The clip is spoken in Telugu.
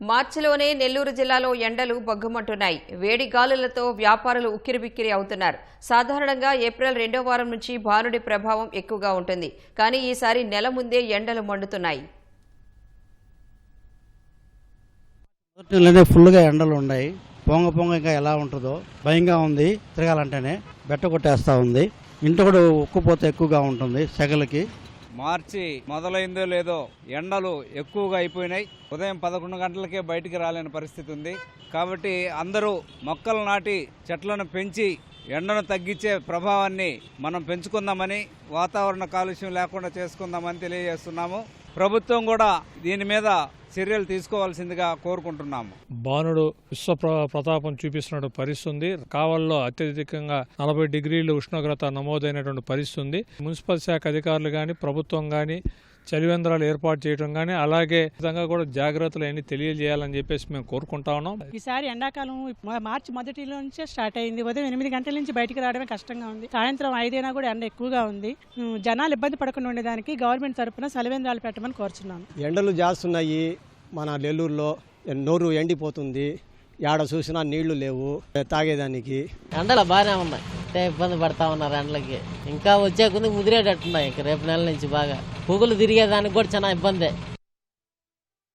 మార్చిలోనే నెల్లూరు జిల్లాలో ఎండలు బగ్గుమంటున్నాయి. వేడి గాలులతో వ్యాపారులు ఉక్కిరిబిక్కిరి అవుతున్నారు. సాధారణంగా ఏప్రిల్ 2వ వారం నుంచి భానుడి ప్రభావం ఎక్కువగా ఉంటుంది. కానీ ఈసారి నెల ముందే ఎండలు మండుతున్నాయి. ఫుల్గా ఎండలు ఉన్నాయి. పొంగ ఇంకా ఎలా ఉంటుందో భయంగా ఉంది. తిరగాలంటేనే బెట్ట కొట్టేస్తా ఉంది. ఇంట్లో కూడా ఉక్కుపోతే ఎక్కువగా ఉంటుంది సెగలకి. మార్చి మొదలైందో లేదో ఎండలు ఎక్కువగా అయిపోయినాయి. ఉదయం 11 గంటలకే బయటికి రాలేని పరిస్థితి ఉంది. కాబట్టి అందరూ మొక్కలు నాటి చెట్లను పెంచి ఎండను తగ్గించే ప్రభావాన్ని మనం పెంచుకుందామని, వాతావరణ కాలుష్యం లేకుండా చేసుకుందామని తెలియజేస్తున్నాము. ప్రభుత్వం కూడా దీని మీద చర్యలు తీసుకోవాల్సిందిగా కోరుకుంటున్నాము. భానుడు విశ్వ ప్రతాపం చూపిస్తున్న పరిస్థితి ఉంది. కావల్లో అత్యధికంగా 40 డిగ్రీలు ఉష్ణోగ్రత నమోదైనటువంటి పరిస్థితి ఉంది. మున్సిపల్ శాఖ అధికారులు కానీ, ప్రభుత్వం కానీ చలివేంద్రాలు ఏర్పాటు చేయడం కానీ, అలాగే విధంగా కూడా జాగ్రత్తలు అన్ని తెలియజేయాలని చెప్పేసి మేము కోరుకుంటా ఉన్నాం. ఈసారి ఎండాకాలం మార్చి మొదటిలో నుంచే స్టార్ట్ అయింది. ఉదయం 8 గంటల నుంచి బయటికి రావడమే కష్టంగా ఉంది. సాయంత్రం 5 అయినా కూడా ఎండ ఎక్కువగా ఉంది. జనాలు ఇబ్బంది పడకుండా ఉండేదానికి గవర్నమెంట్ తరఫున చలివేంద్రాలు పెట్టమని కోరుచున్నాను. ఎండలు జాస్తున్నాయి. మన నెల్లూరులో నోరు ఎండిపోతుంది. ఏడ చూసినా నీళ్లు లేవు తాగేదానికి. ఎండలు బాగానే ఉన్నాయి. ఇబ్బంది పడతా ఉన్నారు ఎండలకి. ఇంకా వచ్చే కొద్ది ముదిరేటట్టున్నాయి. రేపు నెల నుంచి బాగా పువ్వులు తిరిగేదానికి కూడా చాలా ఇబ్బంది.